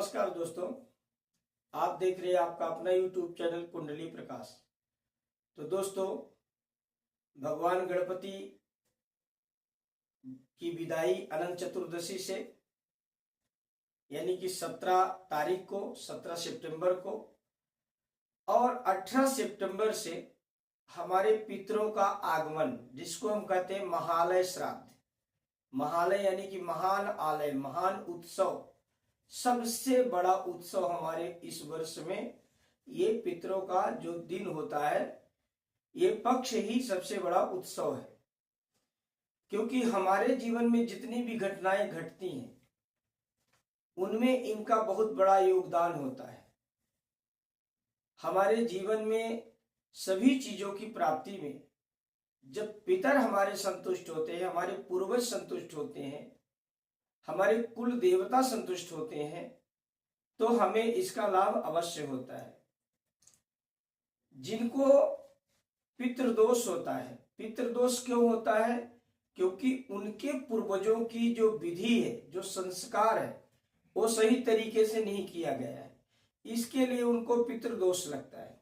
नमस्कार दोस्तों, आप देख रहे हैं आपका अपना YouTube चैनल कुंडली प्रकाश। तो दोस्तों, भगवान गणपति की विदाई अनंत चतुर्दशी से यानी कि 17 तारीख को, 17 सितंबर को और 18 सितंबर से हमारे पितरों का आगमन, जिसको हम कहते हैं महालय श्राद्ध। महालय यानी कि महान आलय, महान उत्सव, सबसे बड़ा उत्सव हमारे इस वर्ष में ये पितरों का जो दिन होता है, ये पक्ष ही सबसे बड़ा उत्सव है। क्योंकि हमारे जीवन में जितनी भी घटनाएं घटती हैं उनमें इनका बहुत बड़ा योगदान होता है। हमारे जीवन में सभी चीजों की प्राप्ति में जब पितर हमारे संतुष्ट होते हैं, हमारे पूर्वज संतुष्ट होते हैं, हमारे कुल देवता संतुष्ट होते हैं, तो हमें इसका लाभ अवश्य होता है। जिनको पितृदोष होता है, पितृदोष क्यों होता है? क्योंकि उनके पूर्वजों की जो विधि है, जो संस्कार है, वो सही तरीके से नहीं किया गया है, इसके लिए उनको पितृदोष लगता है।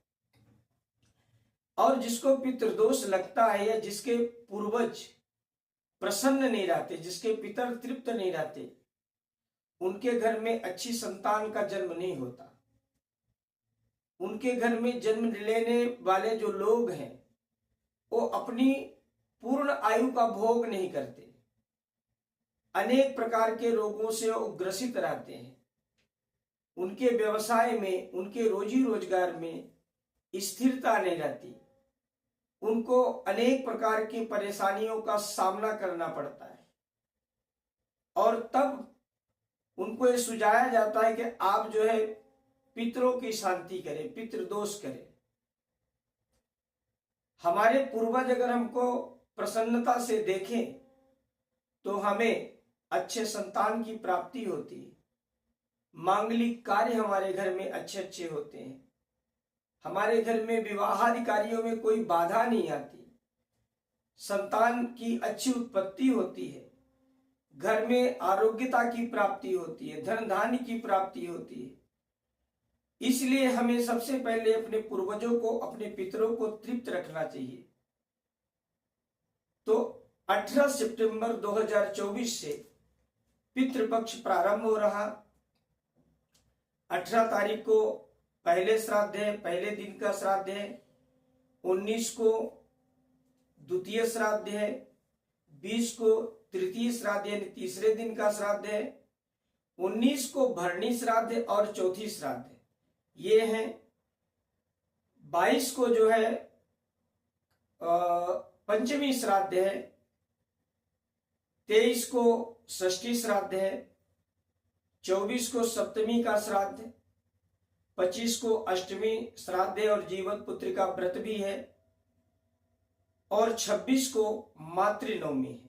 और जिसको पितृदोष लगता है या जिसके पूर्वज प्रसन्न नहीं रहते, जिसके पितर तृप्त नहीं रहते, उनके घर में अच्छी संतान का जन्म नहीं होता। उनके घर में जन्म लेने वाले जो लोग हैं वो अपनी पूर्ण आयु का भोग नहीं करते, अनेक प्रकार के रोगों से वो ग्रसित रहते हैं। उनके व्यवसाय में, उनके रोजी रोजगार में स्थिरता नहीं रहती, उनको अनेक प्रकार की परेशानियों का सामना करना पड़ता है। और तब उनको ये सुझाया जाता है कि आप जो है पितरों की शांति करें, पितृदोष करें। हमारे पूर्वज अगर हमको प्रसन्नता से देखें तो हमें अच्छे संतान की प्राप्ति होती है, मांगलिक कार्य हमारे घर में अच्छे अच्छे होते हैं, हमारे घर में विवाहादि कार्यों में कोई बाधा नहीं आती, संतान की अच्छी उत्पत्ति होती है, घर में आरोग्यता की प्राप्ति होती है, धन धान्य की प्राप्ति होती है। इसलिए हमें सबसे पहले अपने पूर्वजों को, अपने पितरों को तृप्त रखना चाहिए। तो 18 सितंबर 2024 से पितृपक्ष प्रारंभ हो रहा। 18 तारीख को पहले श्राद्ध है, पहले दिन का श्राद्ध है। 19 को द्वितीय श्राद्ध है। 20 को तृतीय श्राद्ध यानी तीसरे दिन का श्राद्ध है। 19 को भरणी श्राद्ध है और चौथी श्राद्ध है, ये है। 22 को जो है पंचमी श्राद्ध है। 23 को षष्ठी श्राद्ध है। 24 को सप्तमी का श्राद्ध है। 25 को अष्टमी श्राद्ध है और जीवन पुत्री का व्रत भी है। और 26 को मातृनवमी है।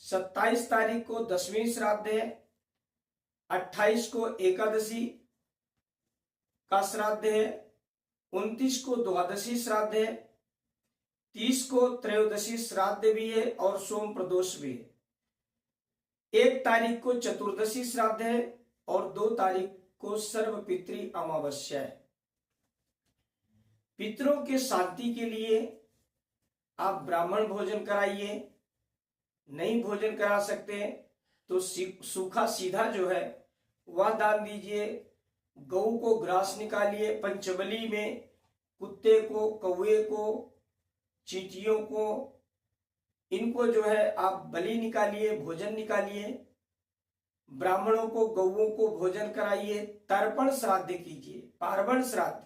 27 तारीख को 10वीं श्राद्ध है। 28 को एकादशी का श्राद्ध है। 29 को द्वादशी श्राद्ध है। 30 को त्रयोदशी श्राद्ध भी है और सोम प्रदोष भी है। 1 तारीख को चतुर्दशी श्राद्ध है और 2 तारीख को सर्वपितृ अमावस्या है। पितरों के शांति के लिए आप ब्राह्मण भोजन कराइए। नहीं भोजन करा सकते तो सूखा सीधा जो है वह दान दीजिए। गऊ को ग्रास निकालिए। पंचबली में कुत्ते को, कौवे को, चींटियों को, इनको जो है आप बलि निकालिए, भोजन निकालिए। ब्राह्मणों को, गौओं को भोजन कराइए। तर्पण श्राद्ध कीजिए, पार्वण श्राद्ध।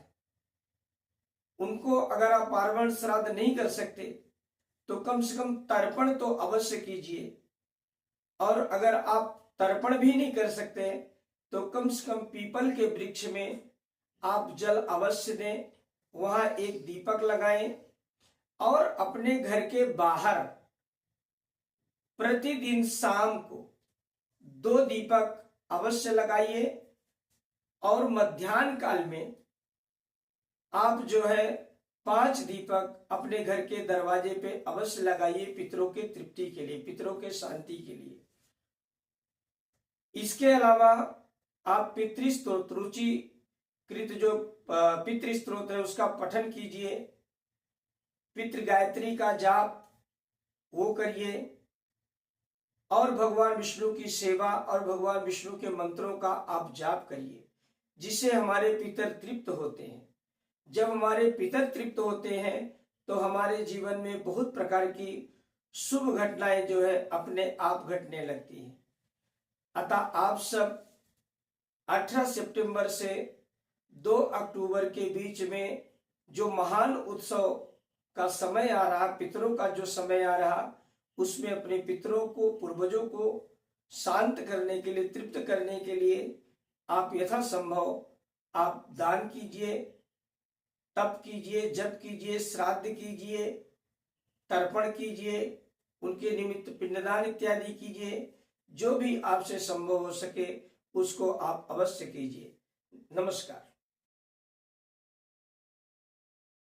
उनको अगर आप पार्वण श्राद्ध नहीं कर सकते तो कम से कम तर्पण तो अवश्य कीजिए। और अगर आप तर्पण भी नहीं कर सकते तो कम से कम पीपल के वृक्ष में आप जल अवश्य दें, वहां एक दीपक लगाएं और अपने घर के बाहर प्रतिदिन शाम को 2 दीपक अवश्य लगाइए। और मध्याह्न काल में आप जो है 5 दीपक अपने घर के दरवाजे पे अवश्य लगाइए, पितरों के तृप्ति के लिए, पितरों के शांति के लिए। इसके अलावा आप पितृस्तोत्र रुचिकृत जो पितृस्तोत्र है उसका पठन कीजिए, पितृ गायत्री का जाप वो करिए, और भगवान विष्णु की सेवा और भगवान विष्णु के मंत्रों का आप जाप करिए, जिससे हमारे पितर तृप्त होते हैं। जब हमारे पितर तृप्त होते हैं तो हमारे जीवन में बहुत प्रकार की शुभ घटनाएं जो है अपने आप घटने लगती हैं। अतः आप सब 18 सितंबर से 2 अक्टूबर के बीच में जो महान उत्सव का समय आ रहा, पितरों का जो समय आ रहा, उसमें अपने पितरों को, पूर्वजों को शांत करने के लिए, तृप्त करने के लिए आप यथासंभव आप दान कीजिए, तप कीजिए, जप कीजिए, श्राद्ध कीजिए, तर्पण कीजिए, उनके निमित्त पिंडदान इत्यादि कीजिए। जो भी आपसे संभव हो सके उसको आप अवश्य कीजिए। नमस्कार।